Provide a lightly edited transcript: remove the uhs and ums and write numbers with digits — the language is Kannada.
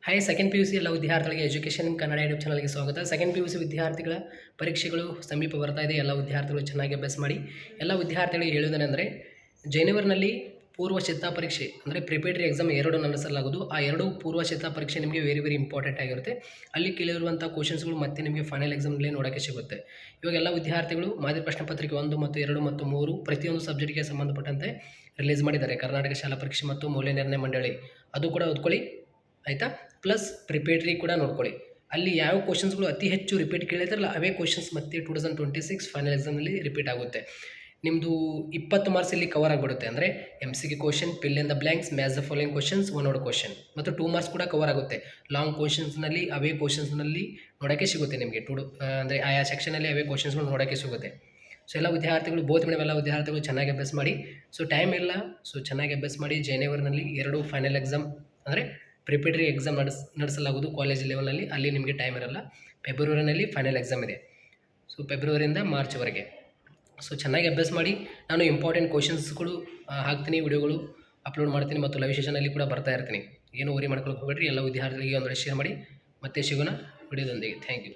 Hi second P U C ಎಲ್ಲ ವಿದ್ಯಾರ್ಥಿಗಳಿಗೆ ಎಜುಕೇಷನ್ ಕನ್ನಡ ಯೂಟ್ಯೂಬ್ ಚಾನಲ್ಗೆ ಸ್ವಾಗತ. ಸೆಕೆಂಡ್ ಪಿ ಯು ಸಿ ವಿದ್ಯಾರ್ಥಿಗಳ ಪರೀಕ್ಷೆಗಳು ಸಮೀಪ ಬರ್ತಾ ಇದೆ. ಎಲ್ಲ ವಿದ್ಯಾರ್ಥಿಗಳು ಚೆನ್ನಾಗಿ ಅಭ್ಯಾಸ ಮಾಡಿ. ಎಲ್ಲ ವಿದ್ಯಾರ್ಥಿಗಳಿಗೆ ಹೇಳುವುದೇನೆಂದರೆ, ಜನವರಿನಲ್ಲಿ ಪೂರ್ವ ಸಿದ್ಧತಾ ಪರೀಕ್ಷೆ ಅಂದರೆ ಪ್ರಿಪೇಟರಿ ಎಕ್ಸಾಮ್ 2 ನಡೆಸಲಾಗುವುದು. ಆ 2 ಪೂರ್ವ ಸಿದ್ಧತಾ ಪರೀಕ್ಷೆ ನಿಮಗೆ ವೆರಿ ಇಂಪಾರ್ಟೆಂಟ್ ಆಗಿರುತ್ತೆ. ಅಲ್ಲಿ ಕೇಳಿರುವಂಥ ಕ್ವಶನ್ಸ್ಗಳು ಮತ್ತೆ ನಿಮಗೆ ಫೈನಲ್ ಎಕ್ಸಾಮ್ನಲ್ಲಿ ನೋಡೋಕ್ಕೆ ಸಿಗುತ್ತೆ. ಇವಾಗ ಎಲ್ಲ ವಿದ್ಯಾರ್ಥಿಗಳು ಮಾದರಿ ಪ್ರಶ್ನೆ ಪತ್ರಿಕೆ 1 ಮತ್ತು 2 ಮತ್ತು 3 ಪ್ರತಿಯೊಂದು ಸಬ್ಜೆಕ್ಟ್ಗೆ ಸಂಬಂಧಪಟ್ಟಂತೆ ರಿಲೀಸ್ ಮಾಡಿದ್ದಾರೆ. ಕರ್ನಾಟಕ ಶಾಲಾ ಪರೀಕ್ಷೆ ಮತ್ತು ಮೌಲ್ಯ ನಿರ್ಣಯ ಮಂಡಳಿ ಅದು ಕೂಡ ಓದ್ಕೊಳ್ಳಿ ಆಯಿತಾ. ಪ್ಲಸ್ ಪ್ರಿಪೇಟರಿ ಕೂಡ ನೋಡ್ಕೊಳ್ಳಿ. ಅಲ್ಲಿ ಯಾವ ಕ್ವಶನ್ಸ್ಗಳು ಅತಿ ಹೆಚ್ಚು ರಿಪೀಟ್ ಕೇಳಿದ್ರಲ್ಲ ಅವೇ ಕ್ವಶನ್ಸ್ ಮತ್ತೆ 2026 ಫೈನಲ್ ಎಕ್ಸಾಮ್ನಲ್ಲಿ ರಿಪೀಟ್ ಆಗುತ್ತೆ. ನಿಮ್ಮದು 20 ಮಾರ್ಕ್ಸ್ ಇಲ್ಲಿ ಕವರ್ ಆಗಿಬಿಡುತ್ತೆ. ಅಂದರೆ MCQ question, fill in the blanks, match the following questions, one word question ಮತ್ತು 2 ಮಾರ್ಕ್ಸ್ ಕೂಡ ಕವರ್ ಆಗುತ್ತೆ. ಲಾಂಗ್ ಕ್ವಶನ್ಸ್ನಲ್ಲಿ ಅವೇ ಕ್ವಶನ್ಸ್ನಲ್ಲಿ ನೋಡೋಕ್ಕೆ ಸಿಗುತ್ತೆ ನಿಮಗೆ. ಅಂದರೆ ಆಯಾ ಸೆಕ್ಷನಲ್ಲಿ ಅವೇ ಕ್ವಶನ್ಸ್ಗಳು ನೋಡೋಕ್ಕೆ ಸಿಗುತ್ತೆ. ಸೊ ಎಲ್ಲ ವಿದ್ಯಾರ್ಥಿಗಳು ಮೇಡಮ್ ಎಲ್ಲ ವಿದ್ಯಾರ್ಥಿಗಳು ಚೆನ್ನಾಗಿ ಅಭ್ಯಾಸ ಮಾಡಿ. ಸೊ ಟೈಮ್ ಇಲ್ಲ, ಸೊ ಚೆನ್ನಾಗಿ ಅಭ್ಯಾಸ ಮಾಡಿ. ಜನವರಿನಲ್ಲಿ 2 ಫೈನಲ್ ಎಕ್ಸಾಮ್ ಅಂದರೆ ಪ್ರಿಪೇಟರಿ ಎಕ್ಸಾಮ್ ನಡೆಸಲಾಗುವುದು ಕಾಲೇಜ್ ಲೆವೆಲಲ್ಲಿ. ಅಲ್ಲಿ ನಿಮಗೆ ಟೈಮ್ ಇರಲ್ಲ. ಫೆಬ್ರವರಿನಲ್ಲಿ ಫೈನಲ್ ಎಕ್ಸಾಮ್ ಇದೆ. ಸೊ ಫೆಬ್ರವರಿಯಿಂದ ಮಾರ್ಚ್ವರೆಗೆ. ಸೊ ಚೆನ್ನಾಗಿ ಅಭ್ಯಾಸ ಮಾಡಿ. ನಾನು ಇಂಪಾರ್ಟೆಂಟ್ ಕ್ವಶನ್ಸ್ಗಳು ಹಾಕ್ತೀನಿ, ವಿಡಿಯೋಗಳು ಅಪ್ಲೋಡ್ ಮಾಡ್ತೀನಿ ಮತ್ತು ಲೈವ್ ಸೆಷನಲ್ಲಿ ಕೂಡ ಬರ್ತಾ ಇರ್ತೀನಿ. ಏನು ವರಿ ಮಾಡ್ಕೊಳ್ಳೋಕೆ ಹೋಗಬೇಡ್ರಿ. ಎಲ್ಲ ವಿದ್ಯಾರ್ಥಿಗಳಿಗೆ ಒಂದು ಶೇರ್ ಮಾಡಿ. ಮತ್ತೆ ಸಿಗೋಣ ವಿಡಿಯೋದೊಂದಿಗೆ. Thank you.